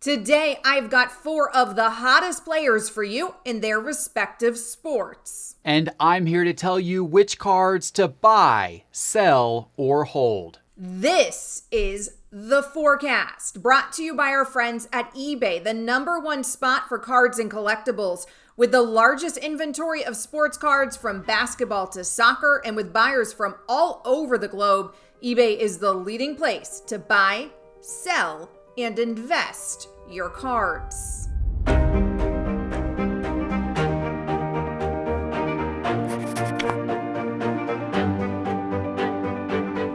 Today, I've got 4 of the hottest players for you in their respective sports. And I'm here to tell you which cards to buy, sell, or hold. This is The Forecast, brought to you by our friends at eBay, the #1 spot for cards and collectibles. With the largest inventory of sports cards from basketball to soccer, and with buyers from all over the globe, eBay is the leading place to buy, sell, and invest your cards.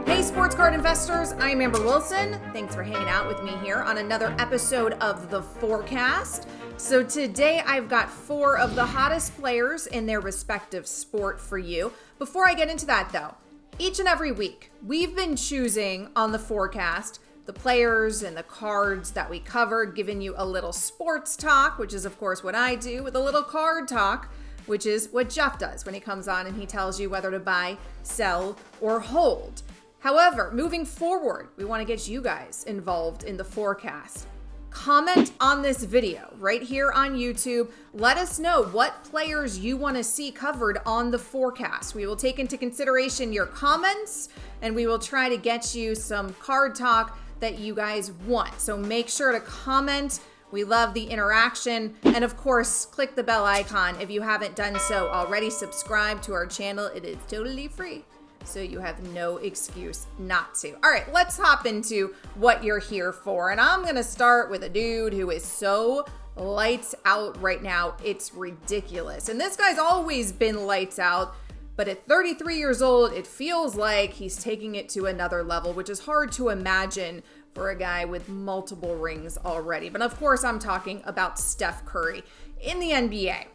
Hey sports card investors, I'm Amber Wilson. Thanks for hanging out with me here on another episode of The Forecast. So today I've got 4 of the hottest players in their respective sport for you. Before I get into that though, each and every week we've been choosing on The Forecast the players and the cards that we cover, giving you a little sports talk, which is of course what I do, with a little card talk, which is what Jeff does when he comes on and he tells you whether to buy, sell, or hold. However, moving forward, we want to get you guys involved in the forecast. Comment on this video right here on YouTube. Let us know what players you want to see covered on the forecast. We will take into consideration your comments and we will try to get you some card talk that you guys want. So make sure to comment. We love the interaction. And of course, click the bell icon if you haven't done so already. Subscribe to our channel. It is totally free, so you have no excuse not to. All right, let's hop into what you're here for. And I'm gonna start with a dude who is so lights out right now. It's ridiculous. And this guy's always been lights out, but at 33 years old, it feels like he's taking it to another level, which is hard to imagine for a guy with multiple rings already. But of course, I'm talking about Steph Curry in the NBA.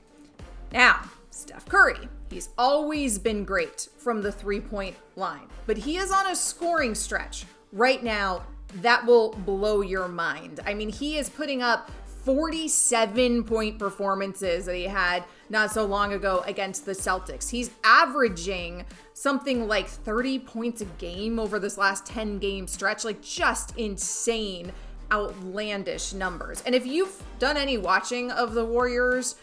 Now, Steph Curry, he's always been great from the three-point line, but he is on a scoring stretch right now that will blow your mind. I mean, he is putting up 47-point performances that he had not so long ago against the Celtics. He's averaging something like 30 points a game over this last 10-game stretch, like just insane, outlandish numbers. And if you've done any watching of the Warriors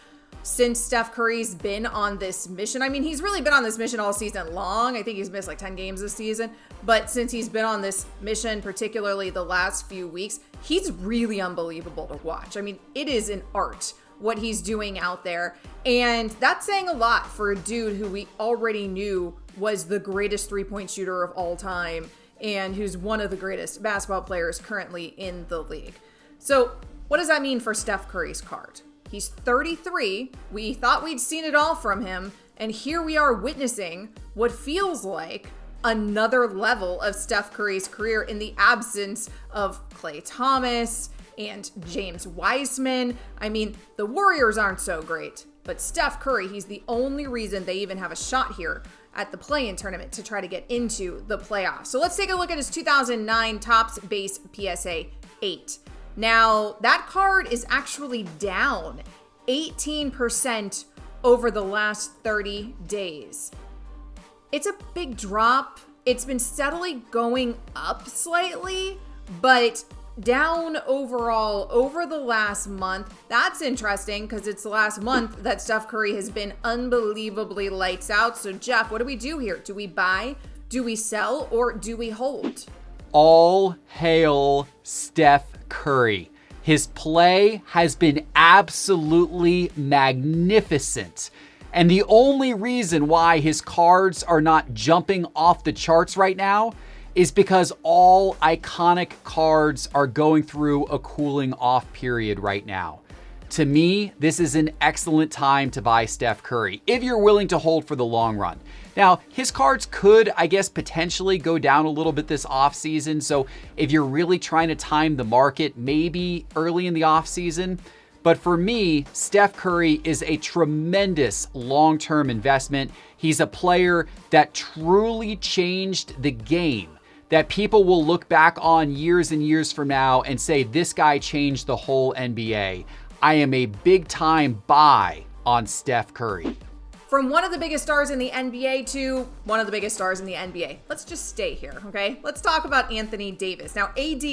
since Steph Curry's been on this mission, I mean, he's really been on this mission all season long. I think he's missed like 10 games this season. But since he's been on this mission, particularly the last few weeks, he's really unbelievable to watch. I mean, it is an art what he's doing out there. And that's saying a lot for a dude who we already knew was the greatest three-point shooter of all time and who's one of the greatest basketball players currently in the league. So what does that mean for Steph Curry's card? He's 33. We thought we'd seen it all from him. And here we are witnessing what feels like another level of Steph Curry's career in the absence of Klay Thomas and James Wiseman. I mean, the Warriors aren't so great, but Steph Curry, he's the only reason they even have a shot here at the play-in tournament to try to get into the playoffs. So let's take a look at his 2009 Topps Base PSA 8. Now, that card is actually down 18% over the last 30 days. It's a big drop. It's been steadily going up slightly, but down overall over the last month. That's interesting because it's the last month that Steph Curry has been unbelievably lights out. So Jeff, what do we do here? Do we buy, do we sell, or do we hold? All hail Steph Curry. His play has been absolutely magnificent. And the only reason why his cards are not jumping off the charts right now is because all iconic cards are going through a cooling off period right now. To me, this is an excellent time to buy Steph Curry if you're willing to hold for the long run. Now, his cards could, I guess, potentially go down a little bit this offseason. So if you're really trying to time the market, maybe early in the offseason. But for me, Steph Curry is a tremendous long-term investment. He's a player that truly changed the game, that people will look back on years and years from now and say, this guy changed the whole NBA. I am a big time buy on Steph Curry. from one of the biggest stars in the NBA to one of the biggest stars in the NBA. Let's just stay here, okay? Let's talk about Anthony Davis. Now, AD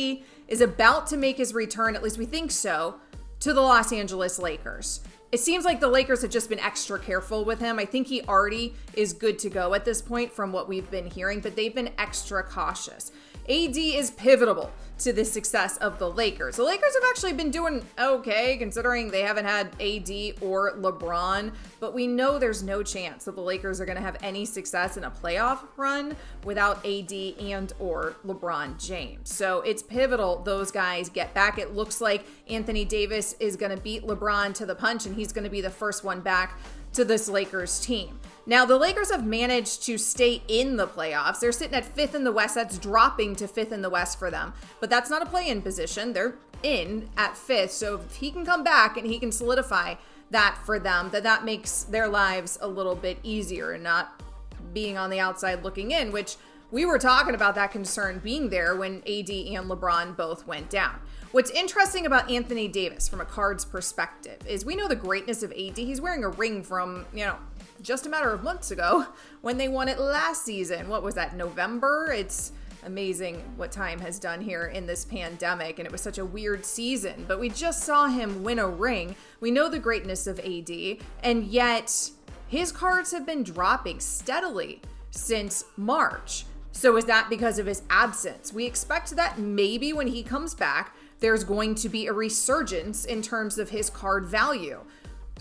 is about to make his return, at least we think so, to the Los Angeles Lakers. It seems like the Lakers have just been extra careful with him. I think he already is good to go at this point from what we've been hearing, but they've been extra cautious. AD is pivotal to the success of the Lakers. The Lakers have actually been doing okay considering they haven't had AD or LeBron, but we know there's no chance that the Lakers are going to have any success in a playoff run without AD and or LeBron James. So it's pivotal those guys get back. It looks like Anthony Davis is going to beat LeBron to the punch, and he's going to be the first one back to this Lakers team. Now, the Lakers have managed to stay in the playoffs. They're sitting at 5th in the West. That's dropping to 5th in the West for them. But that's not a play-in position. They're in at 5th. So if he can come back and he can solidify that for them, that makes their lives a little bit easier and not being on the outside looking in, which we were talking about that concern being there when AD and LeBron both went down. What's interesting about Anthony Davis from a Cards perspective is we know the greatness of AD. He's wearing a ring from, just a matter of months ago when they won it last season. What was that, November? It's amazing what time has done here in this pandemic, and it was such a weird season. But we just saw him win a ring. We know the greatness of AD, and yet his cards have been dropping steadily since March. So is that because of his absence? We expect that maybe when he comes back, there's going to be a resurgence in terms of his card value.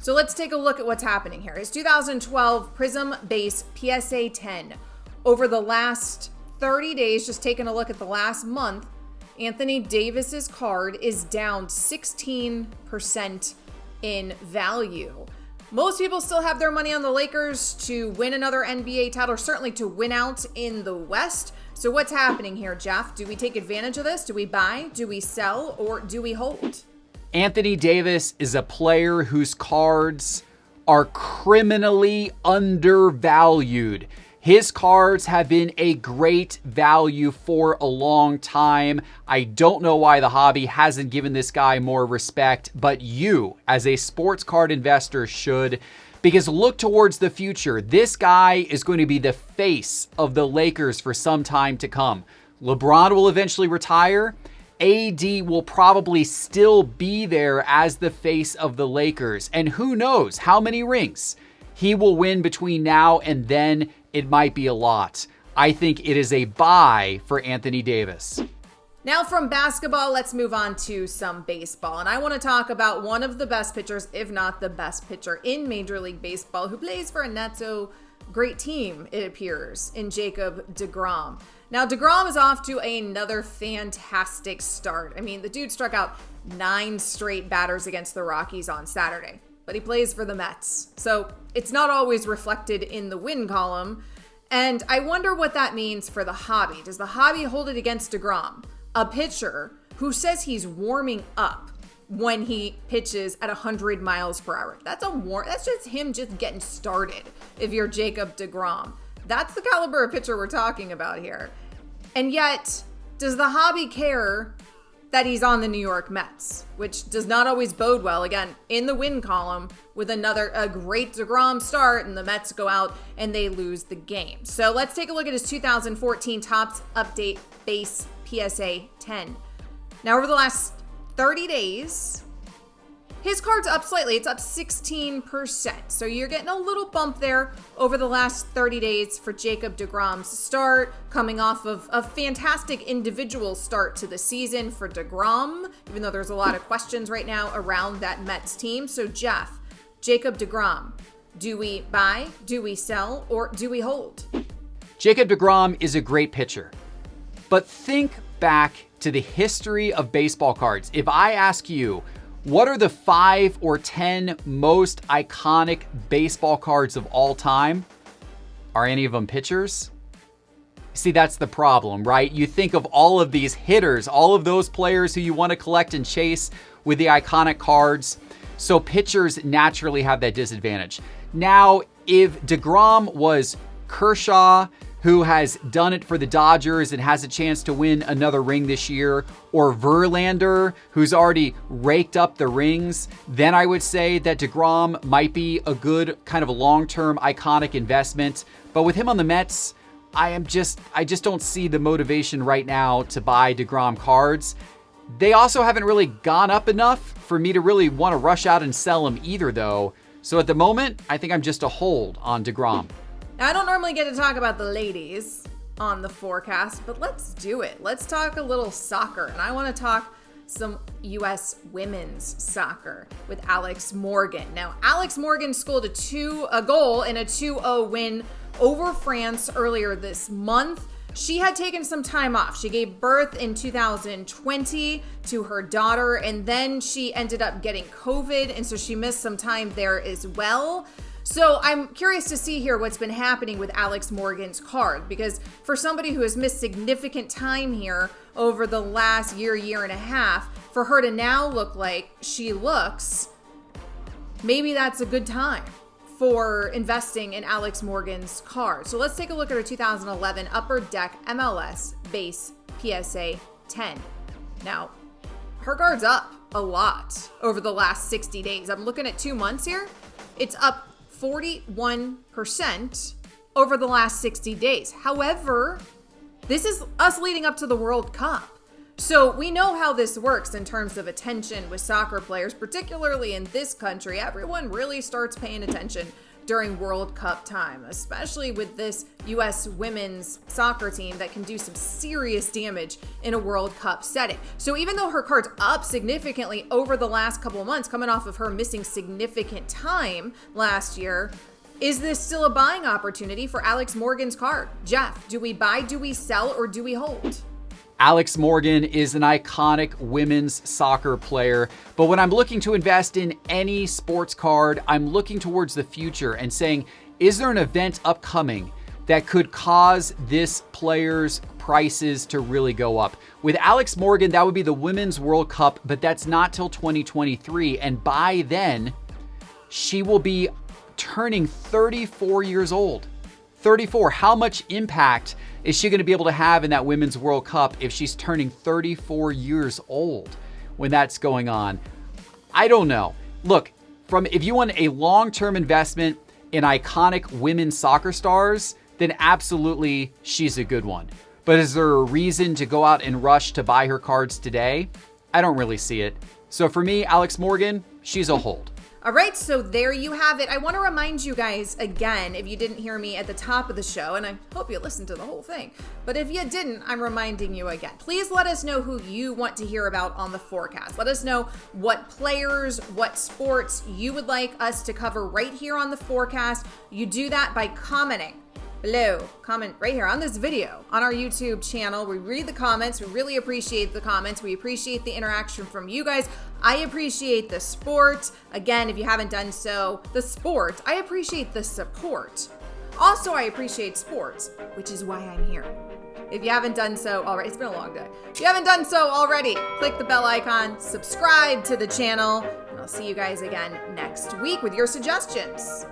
So let's take a look at what's happening here. His 2012 Prism Base PSA 10. Over the last 30 days, just taking a look at the last month, Anthony Davis's card is down 16% in value. Most people still have their money on the Lakers to win another NBA title, or certainly to win out in the West. So what's happening here, Jeff? Do we take advantage of this? Do we buy? Do we sell? Or do we hold? Anthony Davis is a player whose cards are criminally undervalued. His cards have been a great value for a long time. I don't know why the hobby hasn't given this guy more respect, but you, as a sports card investor, should. Because look towards the future. This guy is going to be the face of the Lakers for some time to come. LeBron will eventually retire. AD will probably still be there as the face of the Lakers. And who knows how many rings he will win between now and then. It might be a lot. I think it is a buy for Anthony Davis. Now from basketball, let's move on to some baseball. And I want to talk about one of the best pitchers, if not the best pitcher in Major League Baseball, who plays for a not so great team, it appears, in Jacob Degrom. Now, Degrom is off to another fantastic start. I mean, the dude struck out 9 straight batters against the Rockies on Saturday, but he plays for the Mets. So it's not always reflected in the win column. And I wonder what that means for the hobby. Does the hobby hold it against Degrom, a pitcher who says he's warming up when he pitches at 100 miles per hour? That's just him just getting started if you're Jacob Degrom. That's the caliber of pitcher we're talking about here. And yet, does the hobby care that he's on the New York Mets, which does not always bode well, again, in the win column with a great Degrom start, and the Mets go out and they lose the game. So let's take a look at his 2014 Topps Update Base PSA 10. Now, over the last 30 days, his card's up slightly. It's up 16%. So you're getting a little bump there over the last 30 days for Jacob Degrom's start, coming off of a fantastic individual start to the season for Degrom, even though there's a lot of questions right now around that Mets team. So Jeff, Jacob Degrom, do we buy, do we sell, or do we hold? Jacob Degrom is a great pitcher, but think back to the history of baseball cards. If I ask you, what are the 5 or 10 most iconic baseball cards of all time? Are any of them pitchers? See, that's the problem, right? You think of all of these hitters, all of those players who you want to collect and chase with the iconic cards. So pitchers naturally have that disadvantage. Now, if Degrom was Kershaw, who has done it for the Dodgers and has a chance to win another ring this year, or Verlander, who's already raked up the rings, then I would say that Degrom might be a good kind of a long-term iconic investment. But with him on the Mets, I just don't see the motivation right now to buy Degrom cards. They also haven't really gone up enough for me to really want to rush out and sell them either, though. So at the moment, I think I'm just a hold on Degrom. Now, I don't normally get to talk about the ladies on the forecast, but let's do it. Let's talk a little soccer, and I want to talk some U.S. women's soccer with Alex Morgan. Now, Alex Morgan scored a goal in a 2-0 win over France earlier this month. She had taken some time off. She gave birth in 2020 to her daughter, and then she ended up getting COVID, and so she missed some time there as well. So I'm curious to see here what's been happening with Alex Morgan's card, because for somebody who has missed significant time here over the last year and a half, for her to now look like she looks, maybe that's a good time for investing in Alex Morgan's card. So let's take a look at her 2011 Upper Deck MLS base PSA 10. Now, her card's up a lot over the last 60 days. I'm looking at 2 months here. It's up 41% over the last 60 days. However, this is us leading up to the World Cup. So we know how this works in terms of attention with soccer players, particularly in this country. Everyone really starts paying attention during World Cup time, especially with this U.S. women's soccer team that can do some serious damage in a World Cup setting. So even though her card's up significantly over the last couple of months, coming off of her missing significant time last year, is this still a buying opportunity for Alex Morgan's card? Jeff, do we buy, do we sell, or do we hold? Alex Morgan is an iconic women's soccer player, but when I'm looking to invest in any sports card, I'm looking towards the future and saying, is there an event upcoming that could cause this player's prices to really go up? With Alex Morgan, that would be the Women's World Cup, but that's not till 2023, and by then, she will be turning 34 years old. 34. How much impact is she going to be able to have in that Women's World Cup if she's turning 34 years old when that's going on? I don't know. Look, if you want a long-term investment in iconic women's soccer stars, then absolutely she's a good one. But is there a reason to go out and rush to buy her cards today? I don't really see it. So for me, Alex Morgan, she's a hold. All right, so there you have it. I want to remind you guys again, if you didn't hear me at the top of the show, and I hope you listened to the whole thing, but if you didn't, I'm reminding you again. Please let us know who you want to hear about on the forecast. Let us know what players, what sports you would like us to cover right here on the forecast. You do that by commenting below. Comment right here on this video on our YouTube channel. We read the comments. We really appreciate the comments. We appreciate the interaction from you guys. I appreciate the support. Again, if you haven't done so, the sport. I appreciate the support. Also, I appreciate sports, which is why I'm here. If you haven't done so already, it's been a long day. If you haven't done so already, click the bell icon, subscribe to the channel, and I'll see you guys again next week with your suggestions.